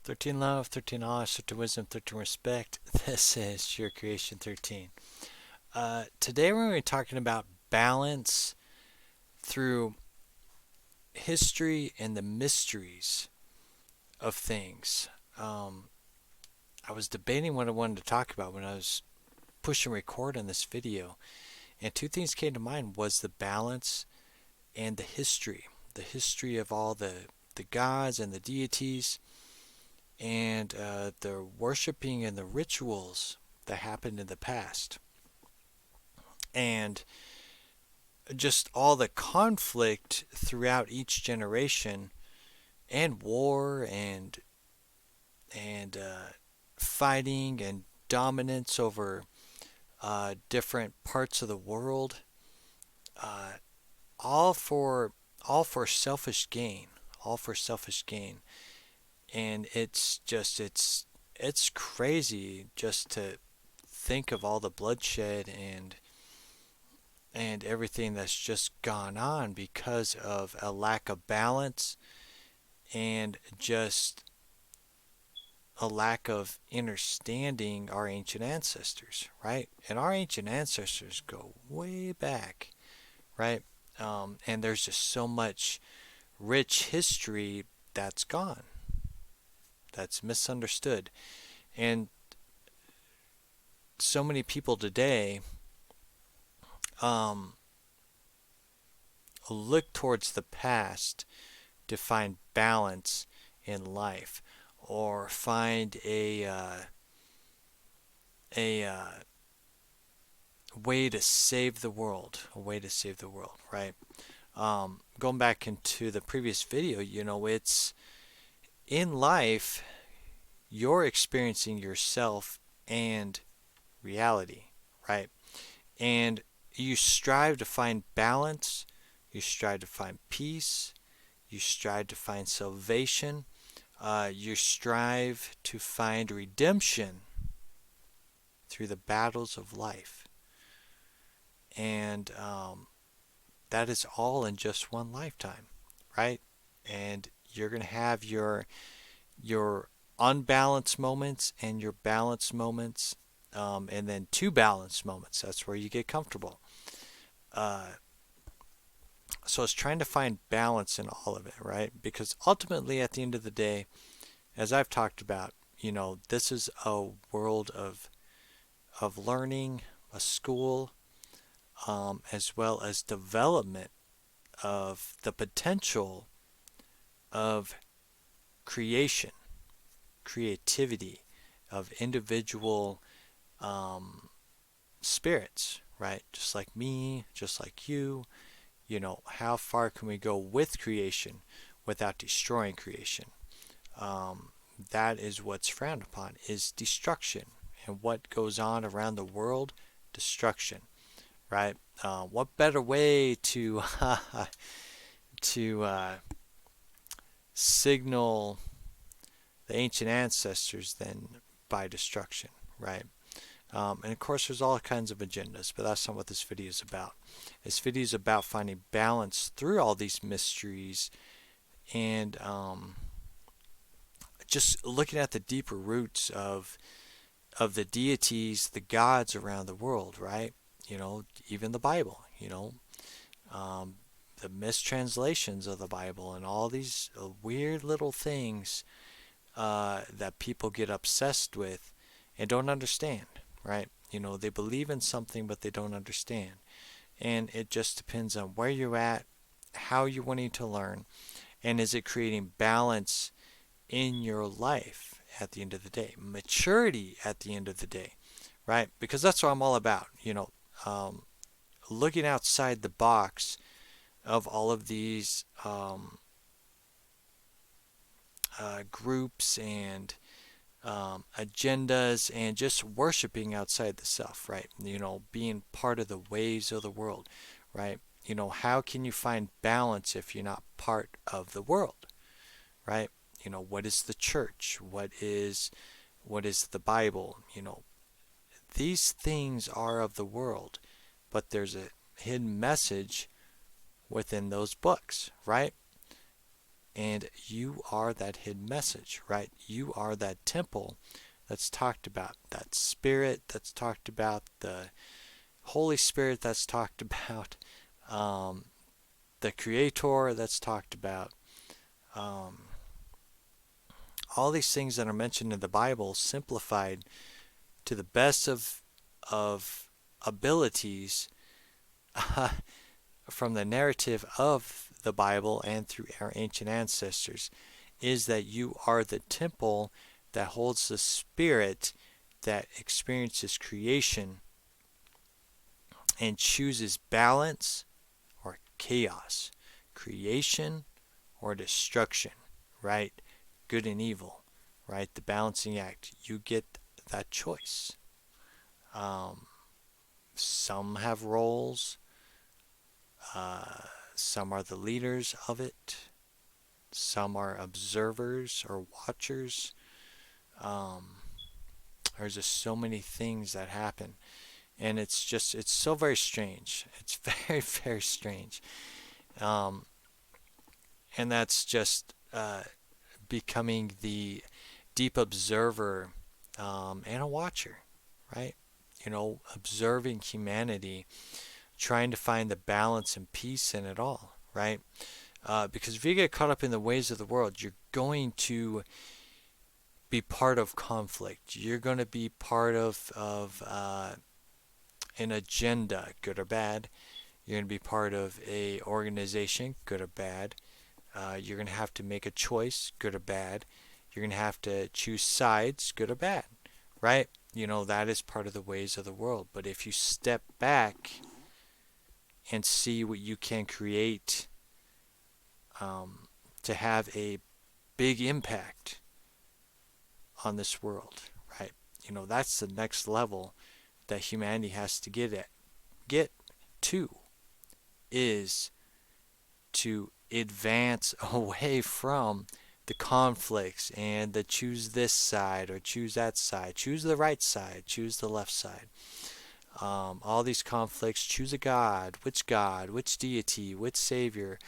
13 love, 13 knowledge, 13 wisdom, 13 respect. This is your creation 13. Today we're going to be talking about balance through history and the mysteries of things. Um, I was debating what I wanted to talk about when I was pushing record on this video, and two things came to mind was the balance and the history of all the gods and the deities, and the worshiping and the rituals that happened in the past, and just all the conflict throughout each generation, and war and fighting and dominance over different parts of the world, uh, all for all for selfish gain, all for selfish gain. And it's crazy just to think of all the bloodshed and everything that's just gone on because of a lack of balance and just a lack of understanding our ancient ancestors, right? And our ancient ancestors go way back, right? And there's just so much rich history that's gone, that's misunderstood. And so many people today um, look towards the past to find balance in life or find a way to save the world, a way to save the world, right? Going back into the previous video, it's in life, you're experiencing yourself and reality, right? And you strive to find balance, you strive to find peace, you strive to find salvation, you strive to find redemption through the battles of life. And that is all in just one lifetime, right? And you're going to have your unbalanced moments and your balanced moments, and then two balanced moments. That's where you get comfortable. Uh, so it's trying to find balance in all of it, right? Because ultimately, at the end of the day, as I've talked about, this is a world of learning, a school, as well as development of the potential of creation, creativity, of individual um, spirits, right? Just like me, just like you. How far can we go with creation without destroying creation? Um, that is what's frowned upon, is destruction. And what goes on around the world? Destruction, right? What better way to to signal the ancient ancestors than by destruction, right? And of course, there's all kinds of agendas, but that's not what this video is about. This video is about finding balance through all these mysteries and just looking at the deeper roots of the deities, the gods around the world, right? Even the Bible, um, the mistranslations of the Bible and all these weird little things that people get obsessed with and don't understand, right? They believe in something, but they don't understand. And it just depends on where you're at, how you're wanting to learn, and is it creating balance in your life at the end of the day, maturity at the end of the day, right? Because that's what I'm all about, um, looking outside the box of all of these groups and agendas and just worshiping outside the self, right? Being part of the waves of the world, right? How can you find balance if you're not part of the world, right? What is the church? What is the Bible? These things are of the world, but there's a hidden message within those books, right? And you are that hidden message, right? You are that temple that's talked about, that spirit that's talked about, the Holy Spirit that's talked about, um, the Creator that's talked about. Um, all these things that are mentioned in the Bible simplified to the best of abilities from the narrative of the Bible and through our ancient ancestors is that you are the temple that holds the spirit that experiences creation and chooses balance or chaos, creation or destruction, right? Good and evil, right? The balancing act. You get that choice. Um, some have roles, uh, some are the leaders of it, some are observers or watchers. Um, there's just so many things that happen. And it's so very strange. It's very, very strange. Um, and that's just becoming the deep observer and a watcher, right? Observing humanity, trying to find the balance and peace in it all, right? Because if you get caught up in the ways of the world, you're going to be part of conflict. You're going to be part of an agenda, good or bad. You're going to be part of a organization, good or bad. You're going to have to make a choice, good or bad. You're going to have to choose sides, good or bad, right? That is part of the ways of the world. But if you step back and see what you can create to have a big impact on this world, right? That's the next level that humanity has to get to is to advance away from the conflicts and the choose this side or choose that side, choose the right side, choose the left side. All these conflicts, choose a God, which deity, which savior,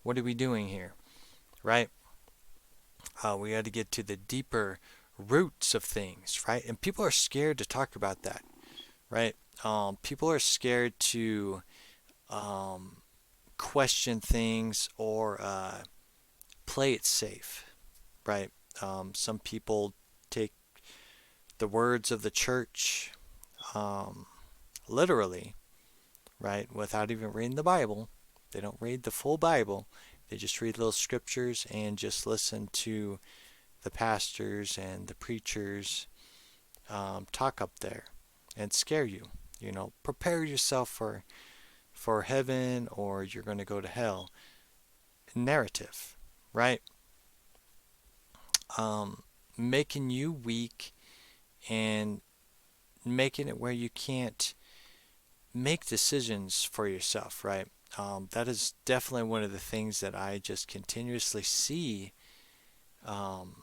what are we doing here, right? We got to get to the deeper roots of things, right? And people are scared to talk about that, right? People are scared to um, question things or play it safe, right? Some people take the words of the church um, literally, right? Without even reading the Bible. They don't read the full Bible. They just read little scriptures and just listen to the pastors and the preachers talk up there and scare you. Prepare yourself for heaven or you're going to go to hell. Narrative, right? Making you weak and making it where you can't make decisions for yourself, right? That is definitely one of the things that I just continuously see um,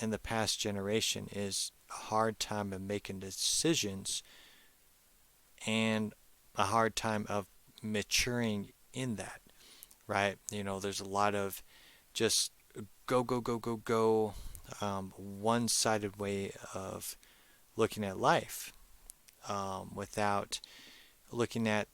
in the past generation is a hard time of making decisions and a hard time of maturing in that, right? There's a lot of just go, go, go, go, go, one-sided way of looking at life without looking at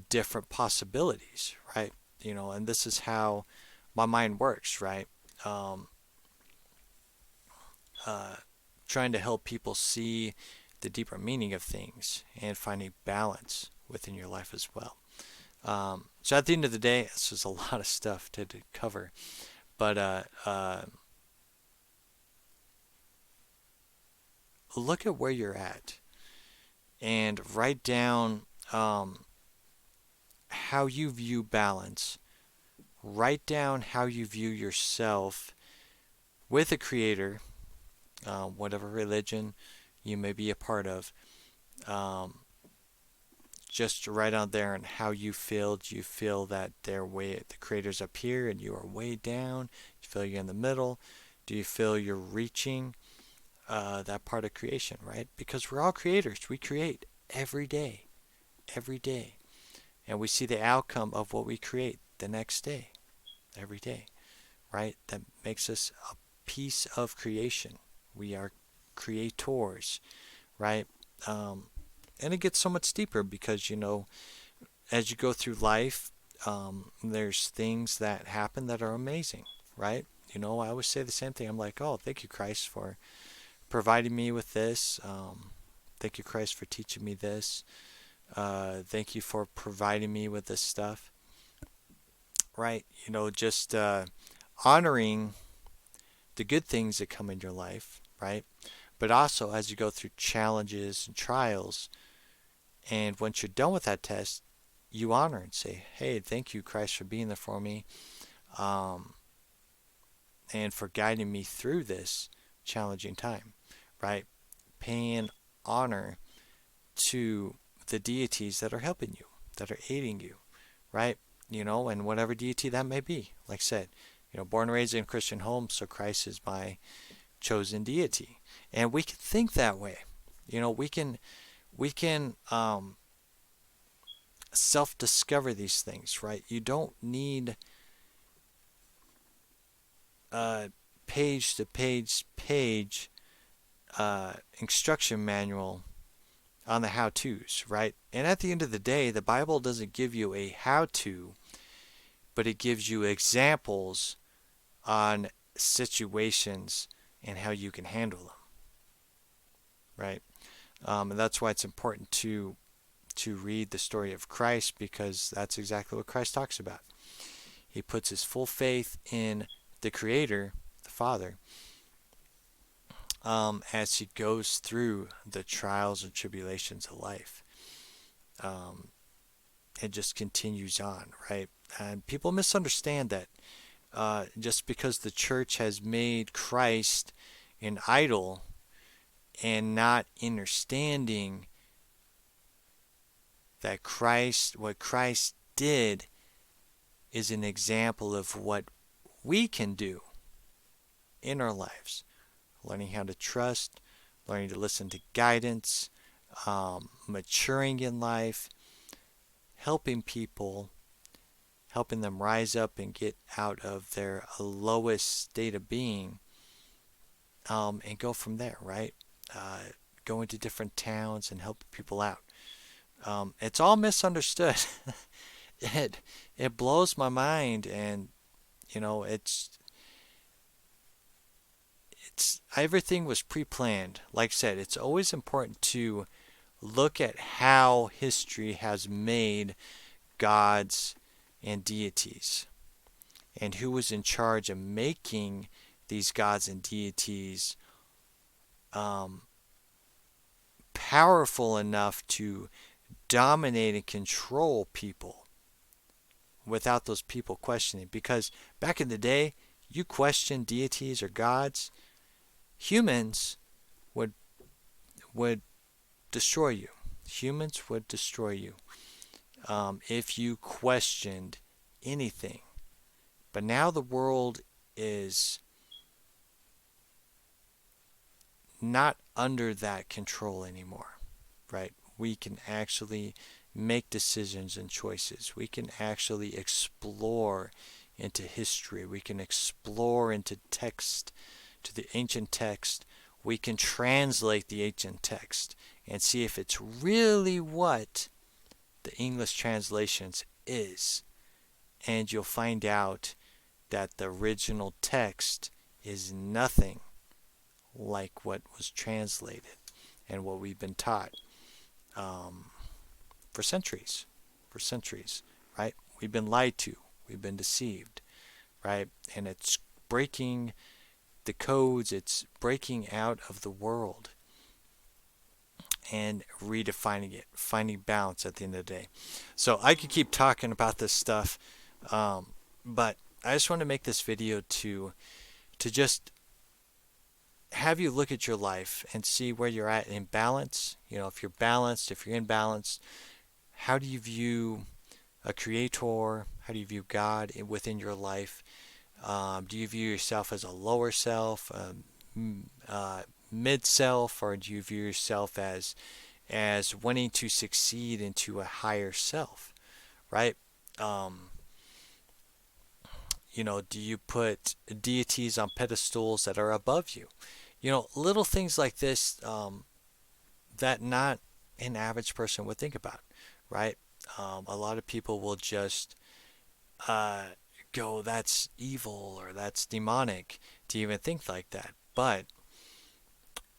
different possibilities, right? And this is how my mind works, right? Um, uh, Trying to help people see the deeper meaning of things and finding balance within your life as well. So at the end of the day, this is a lot of stuff to cover, but look at where you're at and write down how you view balance. Write down how you view yourself with a creator, whatever religion you may be a part of. Um, just write out there and how you feel. Do you feel that the creator's up here and you are way down? Do you feel you're in the middle? Do you feel you're reaching that part of creation, right? Because we're all creators. We create every day. And we see the outcome of what we create the next day, every day, right? That makes us a piece of creation. We are creators, right? Um, and it gets so much deeper because, as you go through life, there's things that happen that are amazing, right? I always say the same thing. I'm like, oh, thank you, Christ, for providing me with this. Thank you, Christ, for teaching me this. Thank you for providing me with this stuff, right? Just honoring the good things that come in your life, right? But also as you go through challenges and trials, and once you're done with that test, you honor and say, hey, thank you, Christ, for being there for me, um, and for guiding me through this challenging time, right? Paying honor to the deities that are helping you, that are aiding you, right? And whatever deity that may be. Like I said, born and raised in a Christian home, so Christ is my chosen deity. And we can think that way. We can self-discover these things, right? You don't need a page to page instruction manual on the how-tos, right? And at the end of the day, the Bible doesn't give you a how-to, but it gives you examples on situations and how you can handle them, right? And that's why it's important to read the story of Christ, because that's exactly what Christ talks about. He puts his full faith in the Creator, the Father, as he goes through the trials and tribulations of life. It just continues on, right? And people misunderstand that just because the church has made Christ an idol and not understanding that what Christ did is an example of what we can do in our lives. Learning how to trust, learning to listen to guidance, maturing in life, helping people, helping them rise up and get out of their lowest state of being, and go from there, right? Go into different towns and help people out. It's all misunderstood. it it blows my mind, and it's everything was pre-planned. Like I said, it's always important to look at how history has made gods and deities, and who was in charge of making these gods and deities um, powerful enough to dominate and control people without those people questioning. Because back in the day, you question deities or gods, humans would would destroy you. Humans would destroy you if you questioned anything. But now the world is not under that control anymore, right? We can actually make decisions and choices. We can actually explore into history. We can explore into text, to the ancient text. We can translate the ancient text and see if it's really what the English translations is. And you'll find out that the original text is nothing like what was translated and what we've been taught um, for centuries. For centuries, right? We've been lied to. We've been deceived, right? And it's breaking the codes. It's breaking out of the world and redefining it, finding balance at the end of the day. So I could keep talking about this stuff, but I just want to make this video to just have you look at your life and see where you're at in balance. If you're balanced, if you're in balance, how do you view a creator? How do you view God within your life? Do you view yourself as a lower self, mid self, or do you view yourself as wanting to succeed into a higher self, right? Do you put deities on pedestals that are above you? Little things like this, that not an average person would think about, right? A lot of people will just uh, go, that's evil or that's demonic to even think like that. But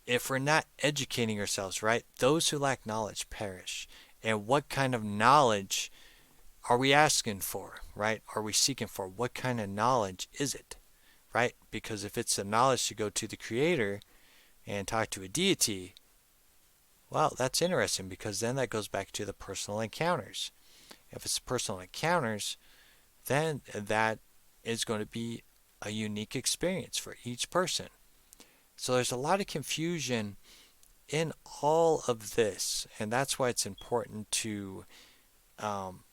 if we're not educating ourselves, right, those who lack knowledge perish. And what kind of knowledge are we asking for, right? Are we seeking for? What kind of knowledge is it, right? Because if it's the knowledge to go to the Creator and talk to a deity, well, that's interesting because then that goes back to the personal encounters. If it's personal encounters, then that is going to be a unique experience for each person. So there's a lot of confusion in all of this, and that's why it's important to um,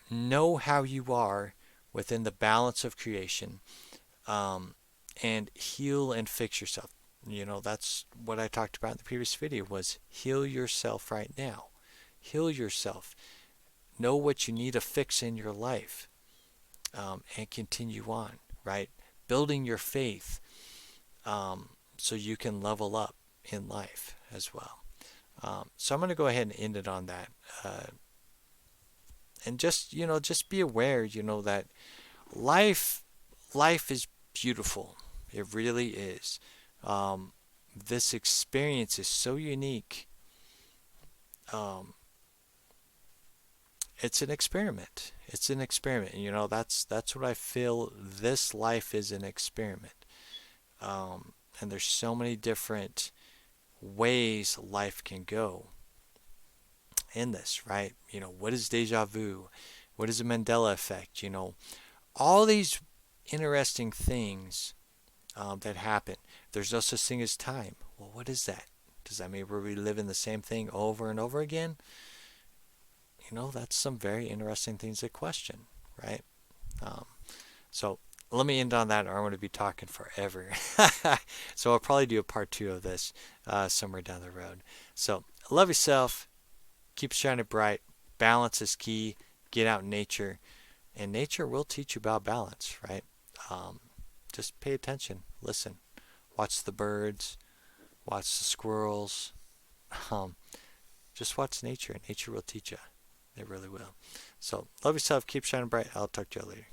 know how you are within the balance of creation, um, and heal and fix yourself. That's what I talked about in the previous video was heal yourself right now. Heal yourself. Know what you need to fix in your life, and continue on, right? Building your faith, so you can level up in life as well. So I'm going to go ahead and end it on that. And just be aware, that life, life is beautiful. It really is. This experience is so unique. Um, it's an experiment. It's an experiment. That's what I feel. This life is an experiment. And there's so many different ways life can go in this, right? What is deja vu? What is a Mandela effect? All these interesting things that happen. There's no such thing as time. Well, what is that? Does that mean we're reliving the same thing over and over again? That's some very interesting things to question, right? Um, so let me end on that, or I'm going to be talking forever. So I'll probably do a part two of this somewhere down the road. So love yourself. Keep shining bright. Balance is key. Get out in nature. And nature will teach you about balance, right? Just pay attention. Listen. Watch the birds. Watch the squirrels. Um, just watch nature. Nature will teach you. It really will. So love yourself. Keep shining bright. I'll talk to you later.